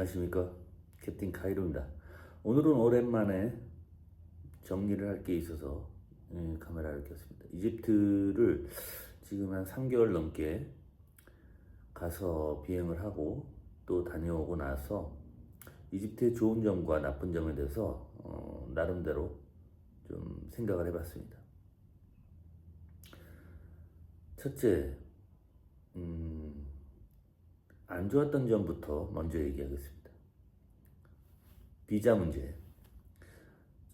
안녕하십니까, 캡틴 카이로입니다. 오늘은 오랜만에 정리를 할 게 있어서 카메라를 켰습니다. 이집트를 지금 한 3개월 넘게 가서 비행을 하고 또 다녀오고 나서 이집트의 좋은 점과 나쁜 점에 대해서 나름대로 좀 생각을 해봤습니다. 첫째, 안 좋았던 점부터 먼저 얘기하겠습니다. 비자 문제.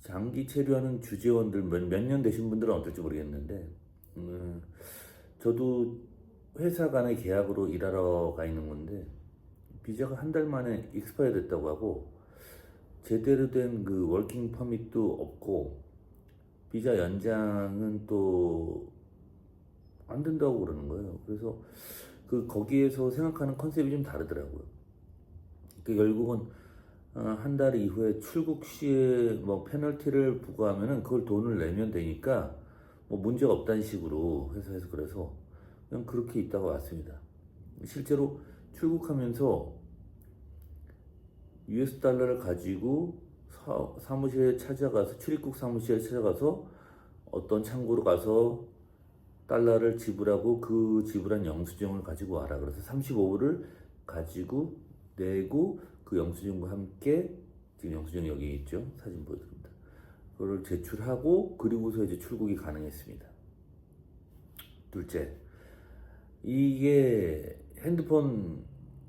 장기 체류하는 주재원들 몇 년 되신 분들은 어떨지 모르겠는데, 저도 회사 간의 계약으로 일하러 가 있는 건데, 비자가 한 달 만에 익스파이어 됐다고 하고, 제대로 된 그 워킹 퍼밋도 없고, 비자 연장은 또 안 된다고 그러는 거예요. 그래서 거기에서 생각하는 컨셉이 좀 다르더라고요. 결국은 한 달 이후에 출국 시에 뭐 페널티를 부과하면은 그걸 돈을 내면 되니까 뭐 문제가 없다는 식으로 회사에서 그래서 그냥 그렇게 있다가 왔습니다. 실제로 출국하면서 US 달러를 가지고 사무실에 찾아가서 출입국 사무실에 찾아가서 어떤 창구로 가서 달러를 지불하고 그 지불한 영수증을 가지고 와라. 그래서 35불을 가지고 내고 그 영수증과 함께, 지금 영수증이 여기 있죠. 사진 보여드립니다. 그걸 제출하고 그리고서 이제 출국이 가능했습니다. 둘째, 이게 핸드폰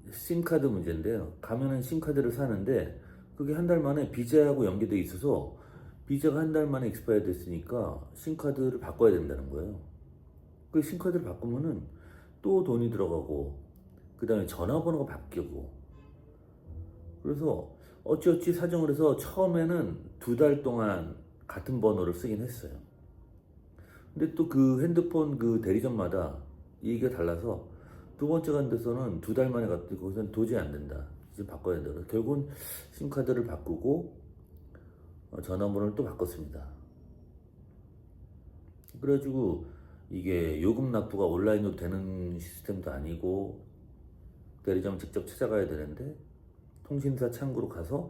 심카드 문제인데요. 가면은 심카드를 사는데 그게 한 달 만에 비자하고 연계돼 있어서 비자가 한 달 만에 익스파이어 됐으니까 심카드를 바꿔야 된다는 거예요. 그 심카드를 바꾸면은 또 돈이 들어가고 그 다음에 전화번호가 바뀌고, 그래서 어찌어찌 사정을 해서 처음에는 2달 동안 같은 번호를 쓰긴 했어요. 근데 또 그 핸드폰 그 대리점마다 얘기가 달라서 두 번째 간 데서는 2달 만에 갔더니 거기서는 도저히 안 된다, 이제 바꿔야 된다. 결국은 심카드를 바꾸고 전화번호를 또 바꿨습니다. 그래가지고 이게 요금 납부가 온라인으로 되는 시스템도 아니고 대리점 직접 찾아가야 되는데, 통신사 창구로 가서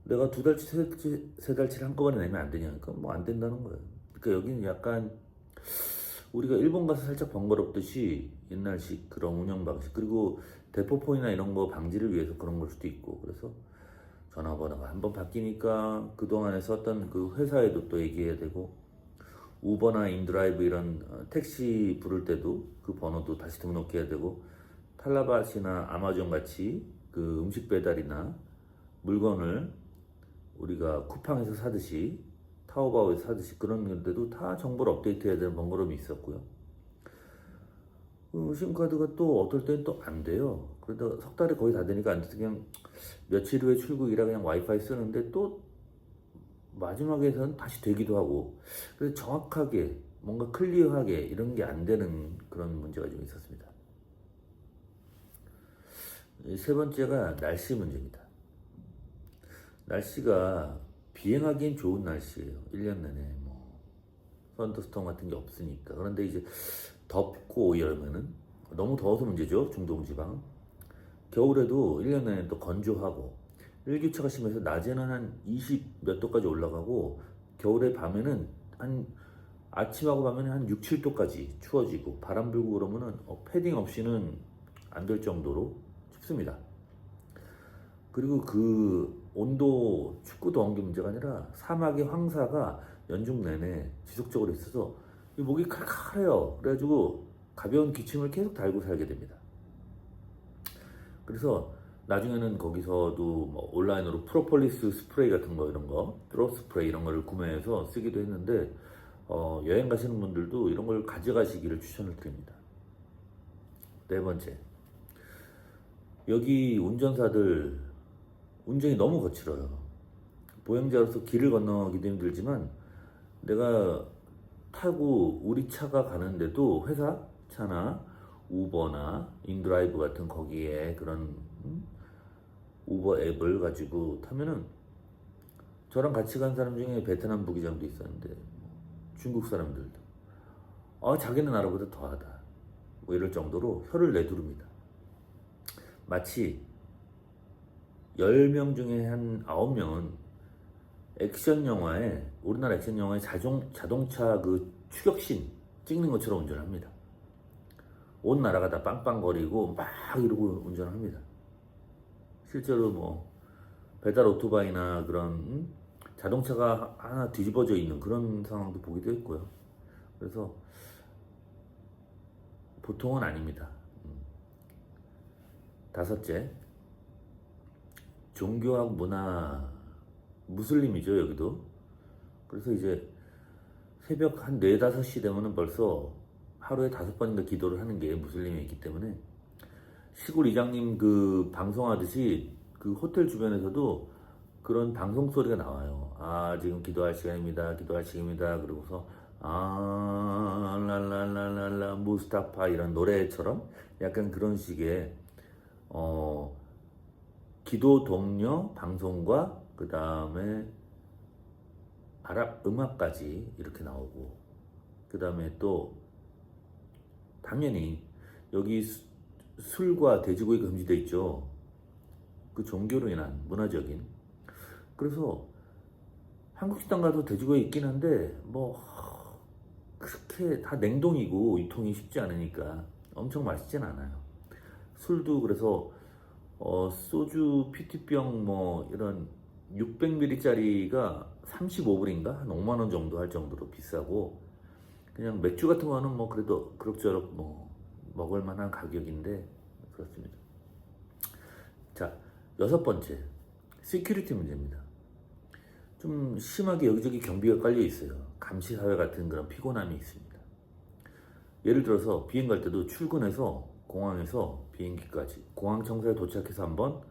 내가 2달치, 3달치를 한꺼번에 내면 안 되냐니까 뭐 안 된다는 거예요. 그러니까 여기는 약간 우리가 일본 가서 살짝 번거롭듯이 옛날식 그런 운영 방식, 그리고 대포폰이나 이런 거 방지를 위해서 그런 걸 수도 있고, 그래서 전화번호가 한번 바뀌니까 그동안에 썼던 그 회사에도 또 얘기해야 되고, 우버나 인드라이브 이런 택시 부를 때도 그 번호도 다시 등록해야 되고, 탈라바시나 아마존 같이 그 음식 배달이나 물건을 우리가 쿠팡에서 사듯이 타오바오에서 사듯이 그런 데도 다 정보를 업데이트해야 되는 번거로움이 있었고요. 심카드가 또 어떨 때는 또 안 돼요. 그러다 석 달이 거의 다 되니까 안 돼서 그냥 며칠 후에 출국이라 그냥 와이파이 쓰는데 또 마지막에서는 다시 되기도 하고, 그래서 정확하게 뭔가 클리어하게 이런 게 안 되는 그런 문제가 좀 있었습니다. 세 번째가 날씨 문제입니다. 날씨가 비행하기엔 좋은 날씨예요. 1년 내내 뭐 썬더스톰 같은 게 없으니까. 그런데 이제 덥고 이러면은, 너무 더워서 문제죠, 중동 지방. 겨울에도 1년 내내 또 건조하고 일교차가 심해서 낮에는 한 20 몇 도까지 올라가고, 겨울에 밤에는 한 아침하고 밤에는 한 6, 7도까지 추워지고, 바람 불고 그러면은 패딩 없이는 안 될 정도로 춥습니다. 그리고 그 온도, 춥고 더운 게 문제가 아니라 사막의 황사가 연중 내내 지속적으로 있어서 이 목이 칼칼해요. 그래가지고 가벼운 기침을 계속 달고 살게 됩니다. 그래서 나중에는 거기서도 뭐 온라인으로 프로폴리스 스프레이 같은 거, 이런 거, 드롭 스프레이 이런 거를 구매해서 쓰기도 했는데, 여행 가시는 분들도 이런 걸 가져가시기를 추천을 드립니다. 네 번째, 여기 운전사들 운전이 너무 거칠어요. 보행자로서 길을 건너기도 힘들지만 내가 타고 우리 차가 가는데도 회사 차나 우버나 인드라이브 같은 거기에 그런 우버 앱을 가지고 타면은, 저랑 같이 간 사람 중에 베트남 부기장도 있었는데 중국 사람들도 자기는 나라보다 더하다 뭐 이럴 정도로 혀를 내두릅니다. 마치 10명 중에 한 9명은 액션 영화에, 우리나라 액션 영화에 자동차 그 추격신 찍는 것처럼 운전합니다. 온 나라가 다 빵빵거리고 막 이러고 운전합니다. 실제로 뭐 배달 오토바이나 그런 자동차가 하나 뒤집어져 있는 그런 상황도 보기도 했고요. 그래서 보통은 아닙니다. 다섯째, 종교학 문화, 무슬림이죠, 여기도. 그래서 이제 새벽 한 4, 5시 되면은 벌써 하루에 5번인가 기도를 하는 게 무슬림에 있기 때문에, 시골 이장님 그 방송하듯이 그 호텔 주변에서도 그런 방송 소리가 나와요. 아, 지금 기도할 시간입니다. 기도할 시간입니다. 그러고서 랄랄랄랄라 무스타파 이런 노래처럼 약간 그런 식의 기도 동료 방송과 그 다음에 아랍 음악까지 이렇게 나오고, 그 다음에 또 당연히 여기 술과 돼지고기가 금지돼 있죠. 그 종교로 인한 문화적인. 그래서 한국 식당 가도 돼지고기 있긴 한데 뭐 그렇게 다 냉동이고 유통이 쉽지 않으니까 엄청 맛있진 않아요. 술도 그래서 소주 PT병 뭐 이런 600ml짜리가 35불인가 한 5만 원 정도 할 정도로 비싸고, 그냥 맥주 같은 거는 뭐 그래도 그럭저럭 뭐 먹을 만한 가격인데 그렇습니다. 자, 6번째, 시큐리티 문제입니다. 좀 심하게 여기저기 경비가 깔려 있어요. 감시 사회 같은 그런 피곤함이 있습니다. 예를 들어서 비행 갈 때도 출근해서 공항에서 비행기까지, 공항 청사에 도착해서 한 번,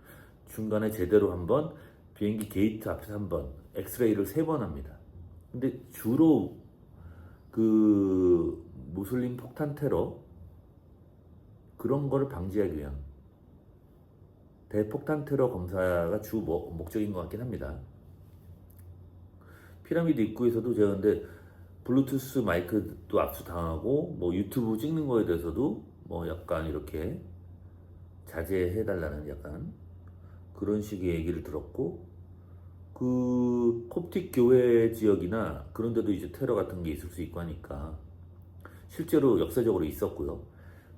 중간에 제대로 한 번, 비행기 게이트 앞에서 한 번, 엑스레이를 3번 합니다. 근데 주로 그 무슬림 폭탄 테러 그런 거를 방지하기 위한 대폭탄 테러 검사가 주 목적인 것 같긴 합니다. 피라미드 입구에서도 제가 근데 블루투스 마이크도 압수당하고 뭐 유튜브 찍는 거에 대해서도 뭐 약간 이렇게 자제해달라는 약간 그런 식의 얘기를 들었고, 그 콥틱 교회 지역이나 그런 데도 이제 테러 같은 게 있을 수 있고 하니까 실제로 역사적으로 있었고요.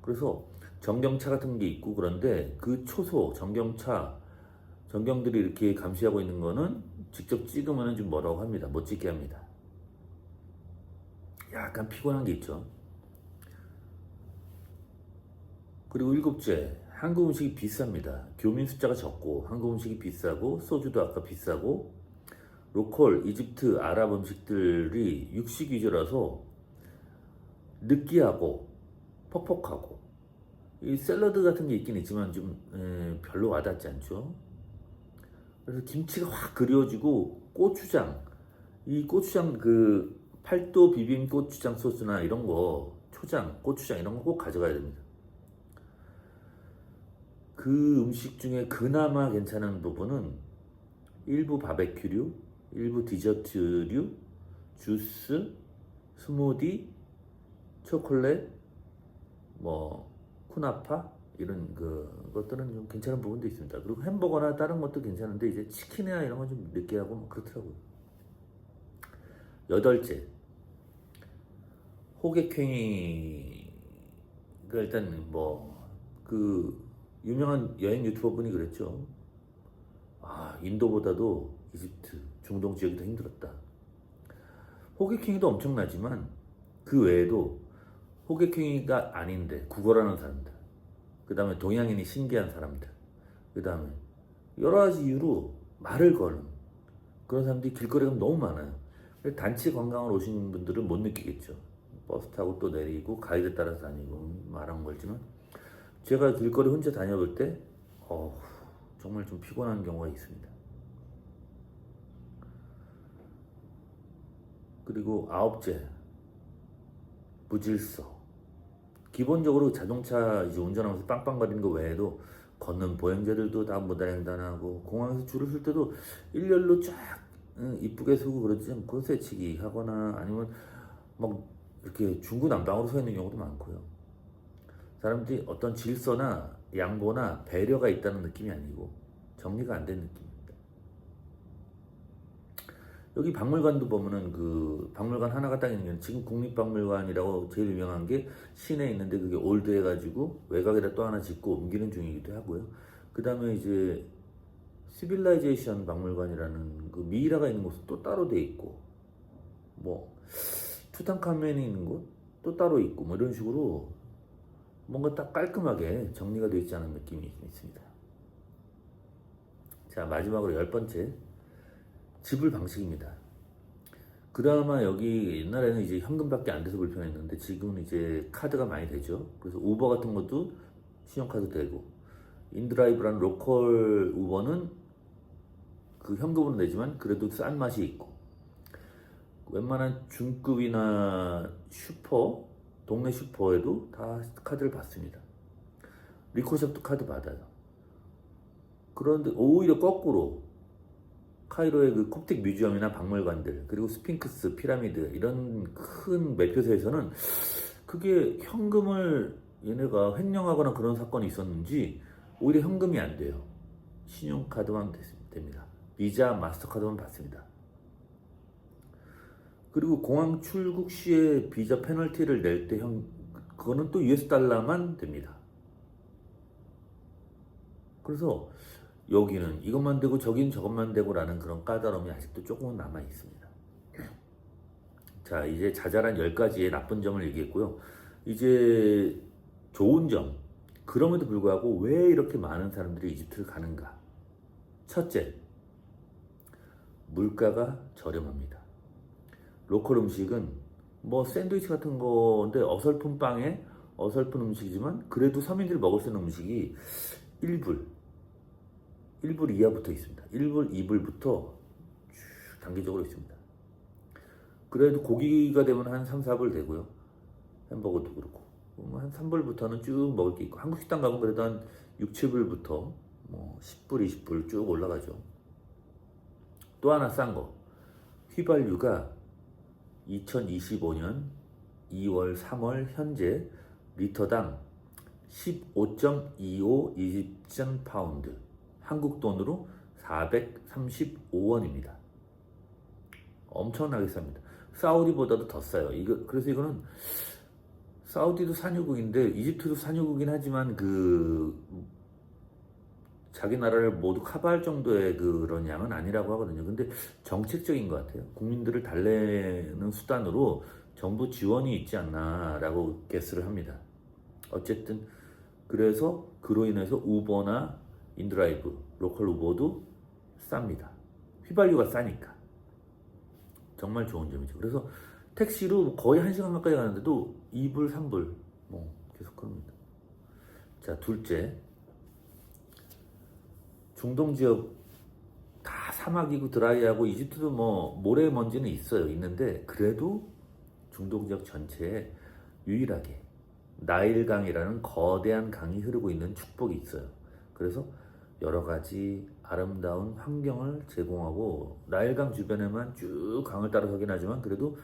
그래서 전경차 같은 게 있고, 그런데 그 초소 전경들이 이렇게 감시하고 있는 거는 직접 찍으면 좀 뭐라고 합니다. 못 찍게 합니다. 약간 피곤한 게 있죠. 그리고 7째, 한국 음식이 비쌉니다. 교민 숫자가 적고 한국 음식이 비싸고 소주도 아까 비싸고, 로컬 이집트 아랍 음식들이 육식 위주라서 느끼하고 퍽퍽하고, 이 샐러드 같은 게 있긴 있지만 좀 별로 와닿지 않죠. 그래서 김치가 확 그려지고 고추장, 이 고추장 그 팔도 비빔 고추장 소스나 이런 거, 초장, 고추장 이런 거 꼭 가져가야 됩니다. 그 음식 중에 그나마 괜찮은 부분은 일부 바베큐류, 일부 디저트류, 주스, 스무디, 초콜릿, 뭐 쿠나파 이런 그 것들은 좀 괜찮은 부분도 있습니다. 그리고 햄버거나 다른 것도 괜찮은데 이제 치킨이나 이런 건 좀 느끼하고 뭐 그렇더라고요. 8째, 호객행위가 일단 뭐 그 유명한 여행 유튜버 분이 그랬죠. 아, 인도보다도 이집트, 중동 지역이 더 힘들었다. 호객행위도 엄청나지만 그 외에도 호객행위가 아닌데 구걸하는 사람들, 그 다음에 동양인이 신기한 사람들, 그 다음에 여러 가지 이유로 말을 거는 그런 사람들이 길거리에 너무 많아요. 단체 관광을 오신 분들은 못 느끼겠죠. 버스 타고 또 내리고 가이드 따라서 다니고 말 안 걸지만, 제가 길거리 혼자 다녀볼 때 정말 좀 피곤한 경우가 있습니다. 그리고 9째, 무질서. 기본적으로 자동차 이제 운전하면서 빵빵거리는 거 외에도 걷는 보행자들도 다 무단횡단하고, 공항에서 줄을 설 때도 일렬로 쫙 이쁘게 서고 그러지 않고 새치기 하거나 아니면 막 이렇게 중구난방으로 서 있는 경우도 많고요. 사람들이 어떤 질서나 양보나 배려가 있다는 느낌이 아니고 정리가 안 된 느낌입니다. 여기 박물관도 보면은 그 박물관 하나가 딱 있는 게 지금 국립박물관이라고 제일 유명한 게 시내에 있는데 그게 올드 해가지고 외곽에다 또 하나 짓고 옮기는 중이기도 하고요. 그 다음에 이제 시빌라이제이션 박물관이라는 그 미이라가 있는 곳은 또 따로 돼 있고 뭐 투탕카멘이 있는 곳 또 따로 있고 뭐 이런 식으로 뭔가 딱 깔끔하게 정리가 되어 있지 않은 느낌이 있습니다. 자, 마지막으로 10번째 지불 방식입니다. 그나마 여기 옛날에는 이제 현금밖에 안 돼서 불편했는데 지금은 이제 카드가 많이 되죠. 그래서 우버 같은 것도 신용카드 되고 인드라이브라는 로컬 우버는 그 현금으로 내지만 그래도 싼 맛이 있고 웬만한 중급이나 슈퍼, 동네 슈퍼에도 다 카드를 받습니다. 리코샵도 카드 받아요. 그런데 오히려 거꾸로 카이로의 그 콥틱 뮤지엄이나 박물관들 그리고 스핑크스, 피라미드 이런 큰 매표소에서는 그게 현금을 얘네가 횡령하거나 그런 사건이 있었는지 오히려 현금이 안 돼요. 신용카드만 됩니다. 비자, 마스터카드만 받습니다. 그리고 공항 출국 시에 비자 페널티를 낼 때 그거는 또 US 달러만 됩니다. 그래서 여기는 이것만 되고 저긴 저것만 되고라는 그런 까다로움이 아직도 조금은 남아 있습니다. 자, 이제 자잘한 10가지의 나쁜 점을 얘기했고요. 이제 좋은 점, 그럼에도 불구하고 왜 이렇게 많은 사람들이 이집트를 가는가? 첫째, 물가가 저렴합니다. 로컬 음식은 뭐 샌드위치 같은 건데 어설픈 빵에 어설픈 음식이지만 그래도 서민들이 먹을 수 있는 음식이 1불 이하부터 있습니다. 1불, 2불부터 쭉 단기적으로 있습니다. 그래도 고기가 되면 한 3, 4불 되고요. 햄버거도 그렇고 한 3불부터는 쭉 먹을 게 있고 한국 식당 가면 그래도 한 6, 7불부터 뭐 10불, 20불 쭉 올라가죠. 또 하나 싼 거, 휘발유가 2025년 2월, 3월 현재 리터당 15.25 이집션 파운드, 한국 돈으로 435원입니다. 엄청나게 쌉니다. 사우디보다도 더 싸요. 그래서 이거는 사우디도 산유국인데 이집트도 산유국이긴 하지만 자기 나라를 모두 커버할 정도의 그런 양은 아니라고 하거든요. 근데 정책적인 것 같아요. 국민들을 달래는 수단으로 정부 지원이 있지 않나라고 게스를 합니다. 어쨌든 그래서 그로 인해서 우버나 인드라이브, 로컬 우버도 쌉니다. 휘발유가 싸니까. 정말 좋은 점이죠. 그래서 택시로 거의 1시간 가까이 가는데도 2불, 3불 뭐 계속 그럽니다. 자, 둘째. 중동 지역 다 사막이고 드라이하고 이집트도 뭐 모래먼지는 있는데 그래도 중동 지역 전체에 유일하게 나일강이라는 거대한 강이 흐르고 있는 축복이 있어요. 그래서 여러 가지 아름다운 환경을 제공하고 나일강 주변에만 쭉 강을 따라 서긴 하지만 그래도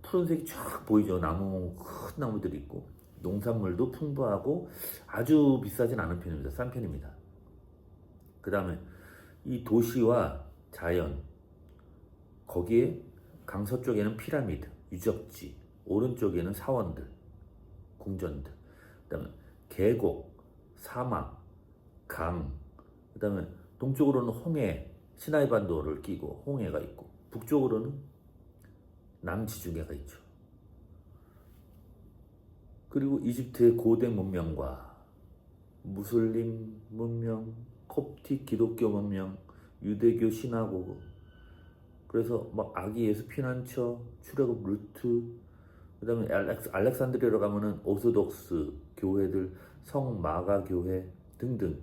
푸른색이 쫙 보이죠. 큰 나무들이 있고 농산물도 풍부하고 아주 비싸진 않은 편입니다. 싼 편입니다. 그 다음에 이 도시와 자연, 거기에 강서쪽에는 피라미드, 유적지, 오른쪽에는 사원들, 궁전들, 그 다음에 계곡, 사막, 강, 그 다음에 동쪽으로는 홍해, 시나이 반도를 끼고 홍해가 있고 북쪽으로는 남지중해가 있죠. 그리고 이집트의 고대 문명과 무슬림 문명, 콥틱 기독교 문명, 유대교 시나고그, 그래서 막 아기 예수 피난처, 출애굽 루트, 그 다음에 알렉산드리아로 가면은 오소독스 교회들, 성마가 교회 등등.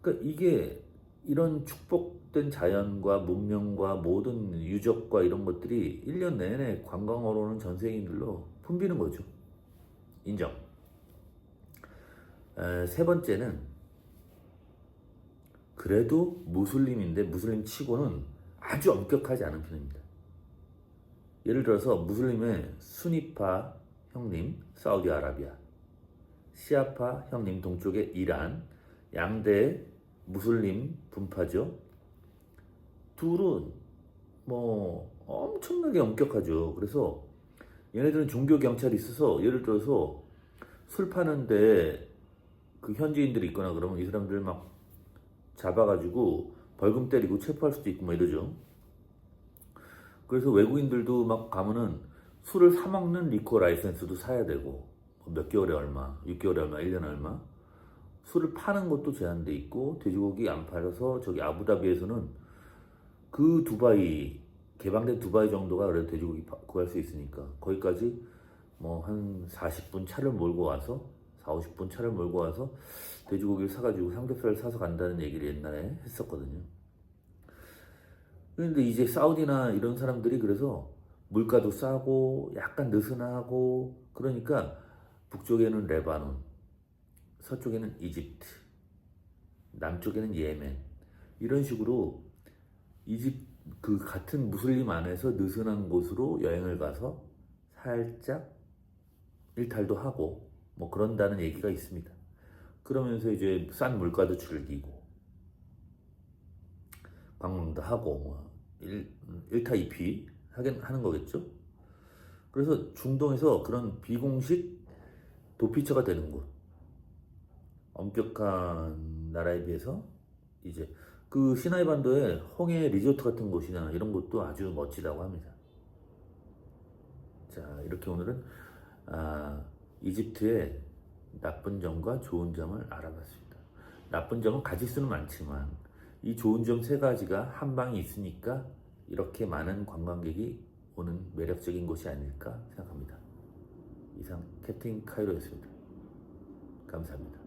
그러니까 이게 이런 축복된 자연과 문명과 모든 유적과 이런 것들이 1년 내내 관광하러 오는 전 세계인들로 붐비는 거죠. 인정. 세 번째는 그래도 무슬림인데 무슬림 치고는 아주 엄격하지 않은 편입니다. 예를 들어서 무슬림의 수니파 형님 사우디아라비아, 시아파 형님 동쪽의 이란, 양대 무슬림 분파죠. 둘은 뭐 엄청나게 엄격하죠. 그래서 얘네들은 종교 경찰이 있어서 예를 들어서 술 파는데 그 현지인들이 있거나 그러면 이 사람들 막 잡아가지고 벌금 때리고 체포할 수도 있고 뭐 이러죠. 그래서 외국인들도 막 가면은 술을 사 먹는 리코 라이센스도 사야 되고 몇 개월에 얼마, 6개월에 얼마, 1년에 얼마. 술을 파는 것도 제한돼 있고 돼지고기 안 팔아서 저기 아부다비에서는 그 두바이 개방된 두바이 정도가 그래도 돼지고기 구할 수 있으니까 거기까지 뭐 한 40분 차를 몰고 와서 4, 50분 차를 몰고 와서 돼지고기를 사가지고 삼겹살을 사서 간다는 얘기를 옛날에 했었거든요. 그런데 이제 사우디나 이런 사람들이 그래서 물가도 싸고 약간 느슨하고 그러니까 북쪽에는 레바논, 서쪽에는 이집트, 남쪽에는 예멘 이런 식으로 이집 그 같은 무슬림 안에서 느슨한 곳으로 여행을 가서 살짝 일탈도 하고 뭐 그런다는 얘기가 있습니다. 그러면서 이제 싼 물가도 즐기고 관광도 하고 뭐 일타 이피 하는 거겠죠. 그래서 중동에서 그런 비공식 도피처가 되는 곳, 엄격한 나라에 비해서 이제 그 시나이 반도에 홍해 리조트 같은 곳이나 이런 곳도 아주 멋지다고 합니다. 자, 이렇게 오늘은 이집트의 나쁜 점과 좋은 점을 알아봤습니다. 나쁜 점은 가짓수는 많지만 이 좋은 점 세 가지가 한 방에 있으니까 이렇게 많은 관광객이 오는 매력적인 곳이 아닐까 생각합니다. 이상 캡틴 카이로였습니다. 감사합니다.